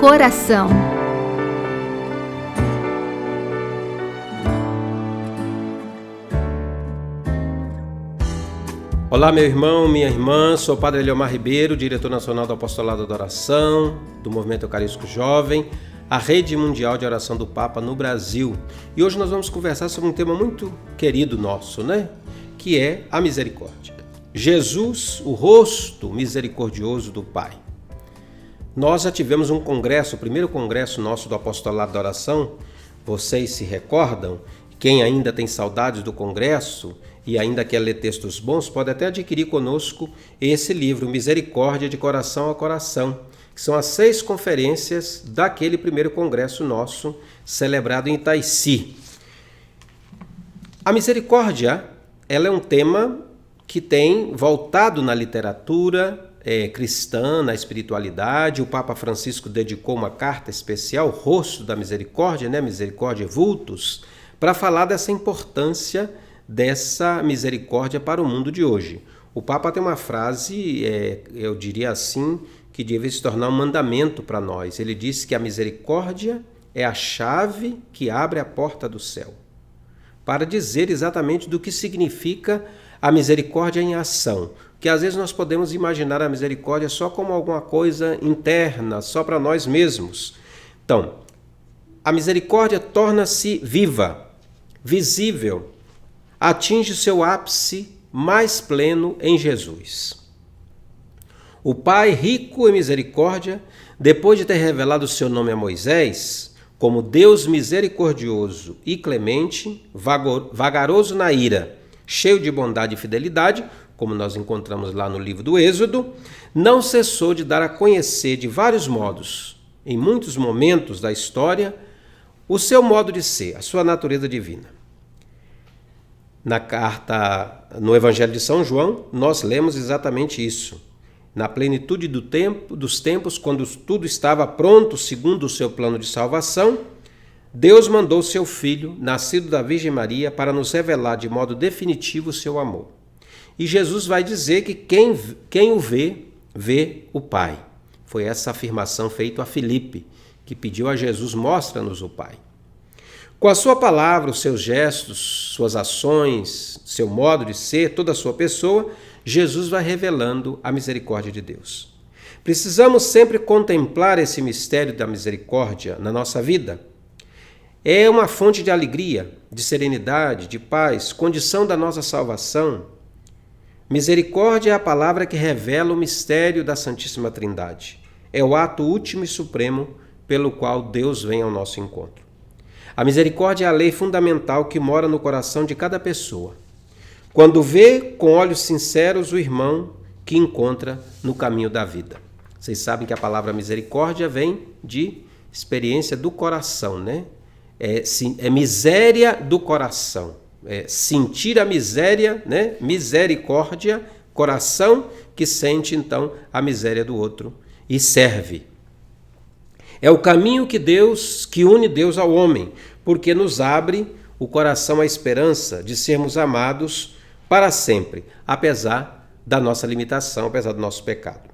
coração. Olá, meu irmão, minha irmã, sou o Padre Eliomar Ribeiro, diretor nacional do Apostolado da Oração, do Movimento Eucarístico Jovem, a rede mundial de oração do Papa no Brasil. E hoje nós vamos conversar sobre um tema muito querido nosso, que é a misericórdia. Jesus, o rosto misericordioso do Pai. Nós já tivemos um congresso, o primeiro congresso nosso do Apostolado da Oração, vocês se recordam? Quem ainda tem saudades do congresso e ainda quer ler textos bons, pode até adquirir conosco esse livro, Misericórdia de Coração a Coração, que são as 6 conferências daquele primeiro congresso nosso, celebrado em Itaici. A misericórdia, ela é um tema que tem voltado na literatura cristã, na espiritualidade. O Papa Francisco dedicou uma carta especial, Rosto da Misericórdia, Misericórdia Vultus, para falar dessa importância dessa misericórdia para o mundo de hoje. O Papa tem uma frase, eu diria assim, que deve se tornar um mandamento para nós. Ele diz que a misericórdia é a chave que abre a porta do céu. Para dizer exatamente do que significa a misericórdia em ação. Que às vezes nós podemos imaginar a misericórdia só como alguma coisa interna, só para nós mesmos. Então, a misericórdia torna-se viva, visível, atinge seu ápice mais pleno em Jesus. O Pai, rico em misericórdia, depois de ter revelado o seu nome a Moisés, como Deus misericordioso e clemente, vagaroso na ira, cheio de bondade e fidelidade, como nós encontramos lá no livro do Êxodo, não cessou de dar a conhecer de vários modos, em muitos momentos da história, o seu modo de ser, a sua natureza divina. Na carta, no Evangelho de São João, nós lemos exatamente isso. Na plenitude dos tempos, quando tudo estava pronto segundo o seu plano de salvação, Deus mandou seu Filho, nascido da Virgem Maria, para nos revelar de modo definitivo o seu amor. E Jesus vai dizer que quem o vê, vê o Pai. Foi essa afirmação feita a Filipe, que pediu a Jesus: mostra-nos o Pai. Com a sua palavra, os seus gestos, suas ações, seu modo de ser, toda a sua pessoa, Jesus vai revelando a misericórdia de Deus. Precisamos sempre contemplar esse mistério da misericórdia na nossa vida. É uma fonte de alegria, de serenidade, de paz, condição da nossa salvação. Misericórdia é a palavra que revela o mistério da Santíssima Trindade. É o ato último e supremo pelo qual Deus vem ao nosso encontro. A misericórdia é a lei fundamental que mora no coração de cada pessoa. Quando vê com olhos sinceros o irmão que encontra no caminho da vida. Vocês sabem que a palavra misericórdia vem de experiência do coração, É miséria do coração. Sentir a miséria, misericórdia, coração que sente então a miséria do outro e serve. É o caminho que une Deus ao homem, porque nos abre o coração à esperança de sermos amados para sempre, apesar da nossa limitação, apesar do nosso pecado.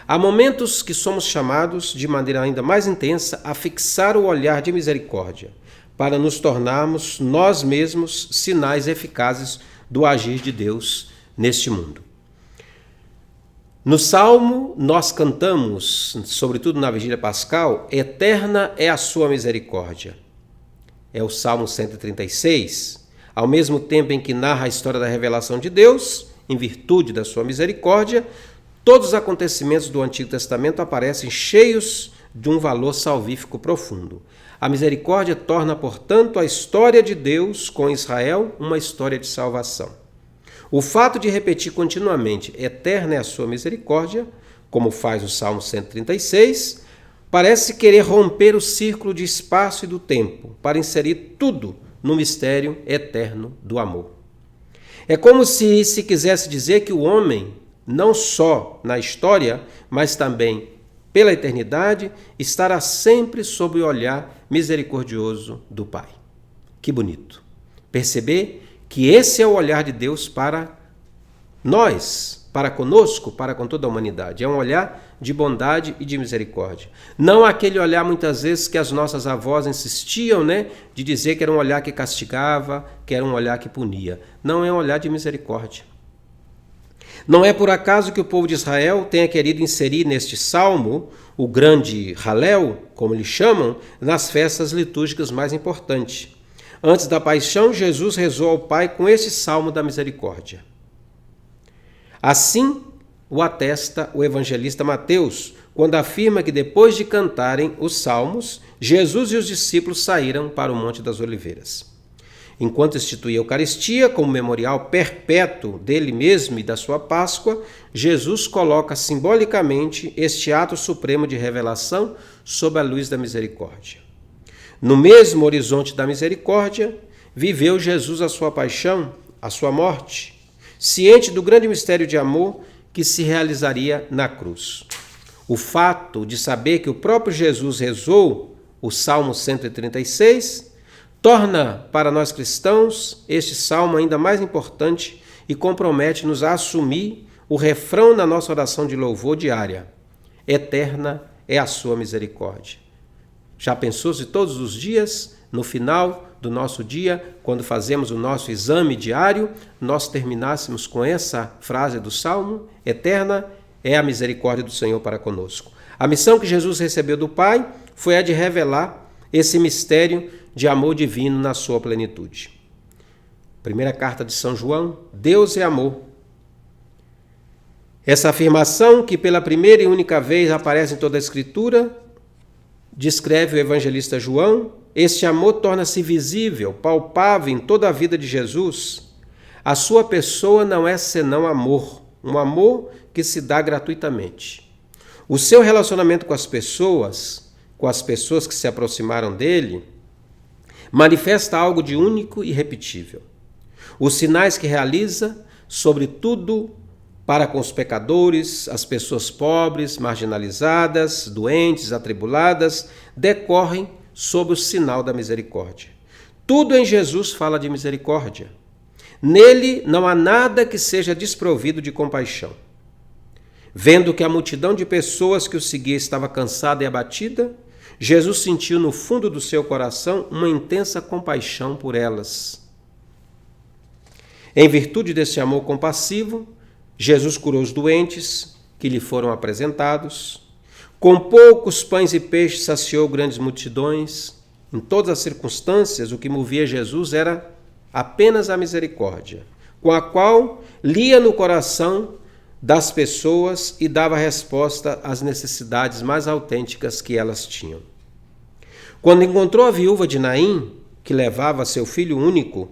Há momentos que somos chamados, de maneira ainda mais intensa, a fixar o olhar de misericórdia, para nos tornarmos nós mesmos sinais eficazes do agir de Deus neste mundo. No Salmo, nós cantamos, sobretudo na Vigília Pascal, eterna é a sua misericórdia. É o Salmo 136. Ao mesmo tempo em que narra a história da revelação de Deus, em virtude da sua misericórdia, todos os acontecimentos do Antigo Testamento aparecem cheios de um valor salvífico profundo. A misericórdia torna, portanto, a história de Deus com Israel uma história de salvação. O fato de repetir continuamente eterna é a sua misericórdia, como faz o Salmo 136, parece querer romper o círculo de espaço e do tempo para inserir tudo no mistério eterno do amor. É como se quisesse dizer que o homem, não só na história, mas também pela eternidade, estará sempre sob o olhar misericordioso do Pai. Que bonito! Perceber que esse é o olhar de Deus para nós, para conosco, para com toda a humanidade. É um olhar de bondade e de misericórdia. Não aquele olhar, muitas vezes, que as nossas avós insistiam, de dizer que era um olhar que castigava, que era um olhar que punia. Não, é um olhar de misericórdia. Não é por acaso que o povo de Israel tenha querido inserir neste salmo o grande Halel, como lhe chamam, nas festas litúrgicas mais importantes. Antes da paixão, Jesus rezou ao Pai com este salmo da misericórdia. Assim o atesta o evangelista Mateus, quando afirma que depois de cantarem os salmos, Jesus e os discípulos saíram para o Monte das Oliveiras. Enquanto instituía a Eucaristia como memorial perpétuo dele mesmo e da sua Páscoa, Jesus coloca simbolicamente este ato supremo de revelação sob a luz da misericórdia. No mesmo horizonte da misericórdia, viveu Jesus a sua paixão, a sua morte, ciente do grande mistério de amor que se realizaria na cruz. O fato de saber que o próprio Jesus rezou o Salmo 136 torna para nós cristãos este salmo ainda mais importante e compromete-nos a assumir o refrão na nossa oração de louvor diária: eterna é a sua misericórdia. Já pensou se todos os dias, no final do nosso dia, quando fazemos o nosso exame diário, nós terminássemos com essa frase do salmo: eterna é a misericórdia do Senhor para conosco. A missão que Jesus recebeu do Pai foi a de revelar esse mistério de amor divino na sua plenitude. Primeira carta de São João: Deus é amor. Essa afirmação, que pela primeira e única vez aparece em toda a Escritura, descreve o evangelista João. Este amor torna-se visível, palpável em toda a vida de Jesus. A sua pessoa não é senão amor, um amor que se dá gratuitamente. O seu relacionamento com as pessoas que se aproximaram dele, manifesta algo de único e irrepetível. Os sinais que realiza, sobretudo para com os pecadores, as pessoas pobres, marginalizadas, doentes, atribuladas, decorrem sob o sinal da misericórdia. Tudo em Jesus fala de misericórdia. Nele não há nada que seja desprovido de compaixão. Vendo que a multidão de pessoas que o seguia estava cansada e abatida, Jesus sentiu no fundo do seu coração uma intensa compaixão por elas. Em virtude desse amor compassivo, Jesus curou os doentes que lhe foram apresentados. Com poucos pães e peixes saciou grandes multidões. Em todas as circunstâncias, o que movia Jesus era apenas a misericórdia, com a qual lia no coração das pessoas e dava resposta às necessidades mais autênticas que elas tinham. Quando encontrou a viúva de Naim, que levava seu filho único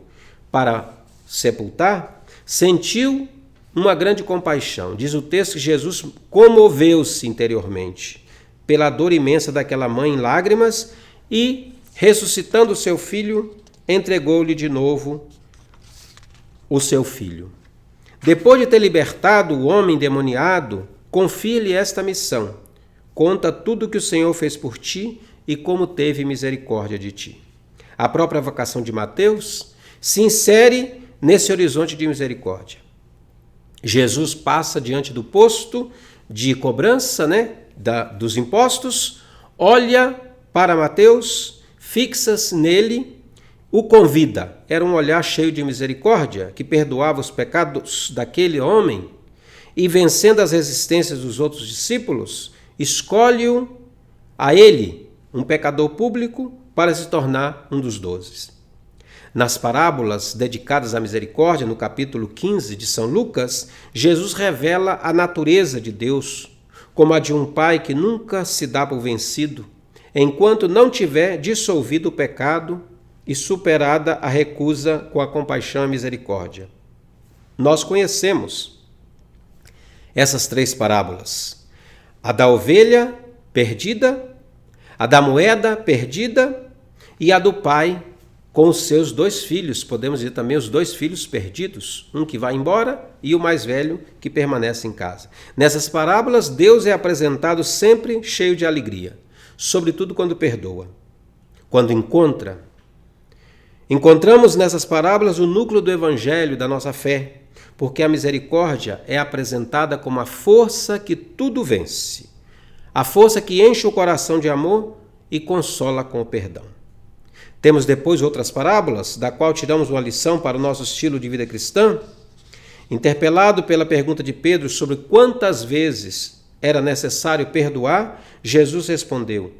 para sepultar, sentiu uma grande compaixão. Diz o texto que Jesus comoveu-se interiormente pela dor imensa daquela mãe em lágrimas e, ressuscitando seu filho, entregou-lhe de novo o seu filho. Depois de ter libertado o homem endemoniado, confia-lhe esta missão: conta tudo o que o Senhor fez por ti e como teve misericórdia de ti. A própria vocação de Mateus se insere nesse horizonte de misericórdia. Jesus passa diante do posto de cobrança, dos impostos, olha para Mateus, fixa-se nele, o convida. Era um olhar cheio de misericórdia, que perdoava os pecados daquele homem e, vencendo as resistências dos outros discípulos, escolhe-o a ele, um pecador público, para se tornar um dos 12. Nas parábolas dedicadas à misericórdia, no capítulo 15 de São Lucas, Jesus revela a natureza de Deus como a de um pai que nunca se dá por vencido, enquanto não tiver dissolvido o pecado e superada a recusa com a compaixão e misericórdia. Nós conhecemos essas 3 parábolas: a da ovelha perdida, a da moeda perdida e a do pai com os seus 2 filhos, podemos dizer também os 2 filhos perdidos, um que vai embora e o mais velho que permanece em casa. Nessas parábolas, Deus é apresentado sempre cheio de alegria, sobretudo quando perdoa, quando encontra. Encontramos nessas parábolas o núcleo do evangelho da nossa fé, porque a misericórdia é apresentada como a força que tudo vence, a força que enche o coração de amor e consola com o perdão. Temos depois outras parábolas, da qual tiramos uma lição para o nosso estilo de vida cristã. Interpelado pela pergunta de Pedro sobre quantas vezes era necessário perdoar, Jesus respondeu: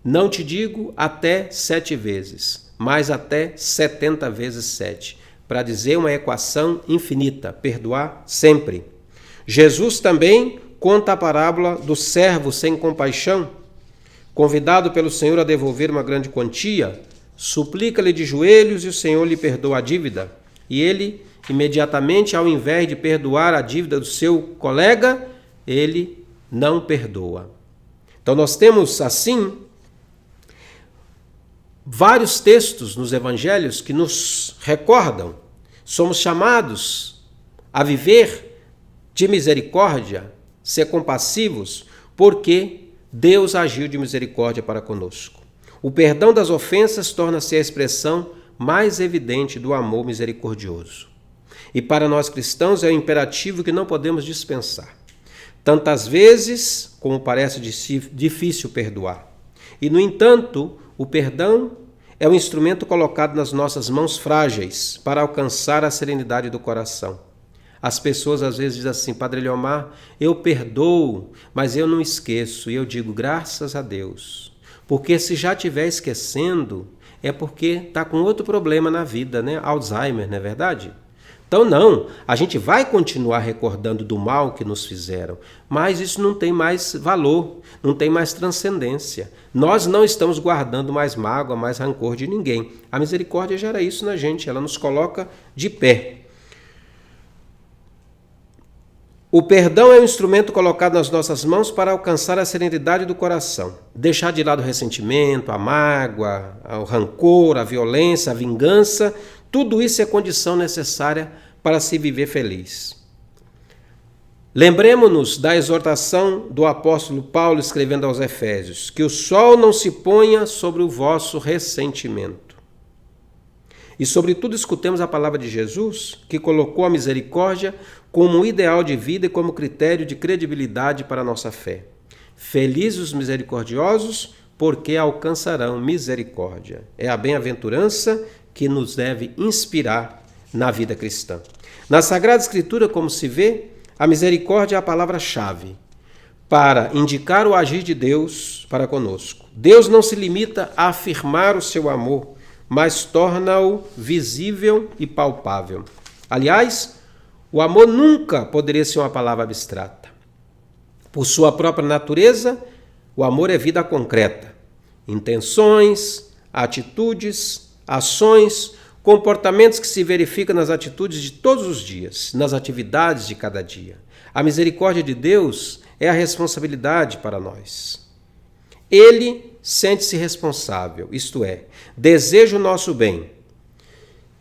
não te digo até 7 vezes, mas até 70 vezes 7, para dizer uma equação infinita, perdoar sempre. Jesus também conta a parábola do servo sem compaixão. Convidado pelo Senhor a devolver uma grande quantia, suplica-lhe de joelhos e o Senhor lhe perdoa a dívida. E ele, imediatamente, ao invés de perdoar a dívida do seu colega, ele não perdoa. Então nós temos, assim, vários textos nos evangelhos que nos recordam. Somos chamados a viver de misericórdia, ser compassivos, porque Deus agiu de misericórdia para conosco. O perdão das ofensas torna-se a expressão mais evidente do amor misericordioso. E para nós cristãos é um imperativo que não podemos dispensar. Tantas vezes como parece difícil perdoar. E, no entanto, o perdão é um instrumento colocado nas nossas mãos frágeis para alcançar a serenidade do coração. As pessoas às vezes dizem assim: Padre Eliomar, eu perdoo, mas eu não esqueço. E eu digo, graças a Deus. Porque se já estiver esquecendo, é porque está com outro problema na vida, né? Alzheimer, não é verdade? Então não, a gente vai continuar recordando do mal que nos fizeram, mas isso não tem mais valor, não tem mais transcendência. Nós não estamos guardando mais mágoa, mais rancor de ninguém. A misericórdia gera isso na gente, ela nos coloca de pé. O perdão é um instrumento colocado nas nossas mãos para alcançar a serenidade do coração. Deixar de lado o ressentimento, a mágoa, o rancor, a violência, a vingança. Tudo isso é condição necessária para se viver feliz. Lembremos-nos da exortação do apóstolo Paulo escrevendo aos Efésios: que o sol não se ponha sobre o vosso ressentimento. E sobretudo escutemos a palavra de Jesus, que colocou a misericórdia como um ideal de vida e como critério de credibilidade para a nossa fé. Felizes os misericordiosos, porque alcançarão misericórdia. É a bem-aventurança que nos deve inspirar na vida cristã. Na Sagrada Escritura, como se vê, a misericórdia é a palavra-chave para indicar o agir de Deus para conosco. Deus não se limita a afirmar o seu amor, mas torna-o visível e palpável. Aliás, o amor nunca poderia ser uma palavra abstrata. Por sua própria natureza, o amor é vida concreta. Intenções, atitudes, ações, comportamentos que se verificam nas atitudes de todos os dias, nas atividades de cada dia. A misericórdia de Deus é a responsabilidade para nós. Ele sente-se responsável, isto é, deseja o nosso bem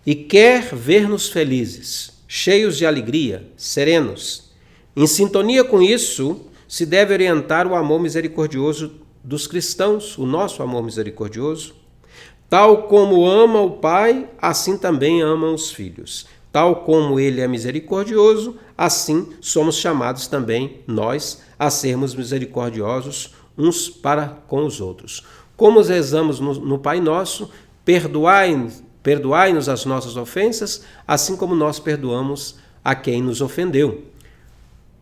e quer ver-nos felizes, cheios de alegria, serenos. Em sintonia com isso, se deve orientar o amor misericordioso dos cristãos, o nosso amor misericordioso. Tal como ama o Pai, assim também amam os filhos. Tal como Ele é misericordioso, assim somos chamados também, nós, a sermos misericordiosos uns para com os outros. Como rezamos no Pai Nosso, perdoai-nos as nossas ofensas, assim como nós perdoamos a quem nos ofendeu.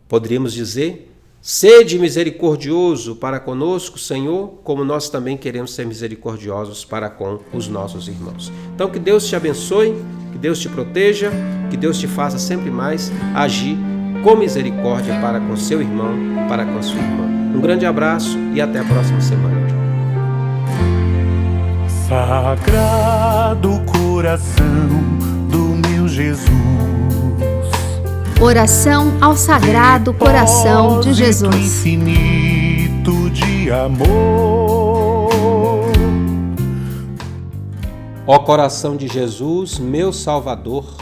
Poderíamos dizer: sede misericordioso para conosco, Senhor, como nós também queremos ser misericordiosos para com os nossos irmãos. Então, que Deus te abençoe, que Deus te proteja, que Deus te faça sempre mais agir com misericórdia para com seu irmão, para com sua irmã. Um grande abraço e até a próxima semana. Sagrado coração do meu Jesus, oração ao Sagrado Coração de Jesus. Infinito de amor. Ó coração de Jesus, meu Salvador,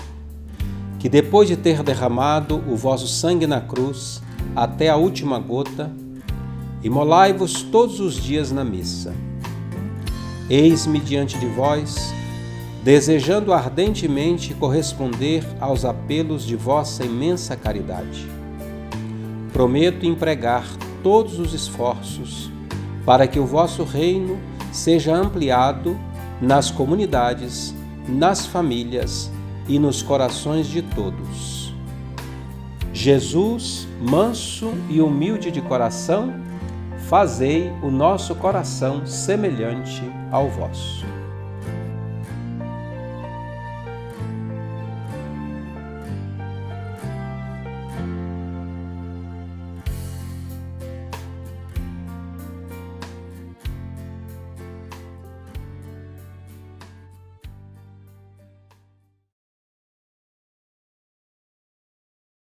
que depois de ter derramado o vosso sangue na cruz até a última gota, imolai-vos todos os dias na missa. Eis-me diante de vós, desejando ardentemente corresponder aos apelos de vossa imensa caridade. Prometo empregar todos os esforços para que o vosso reino seja ampliado nas comunidades, nas famílias e nos corações de todos. Jesus, manso e humilde de coração, fazei o nosso coração semelhante ao vosso.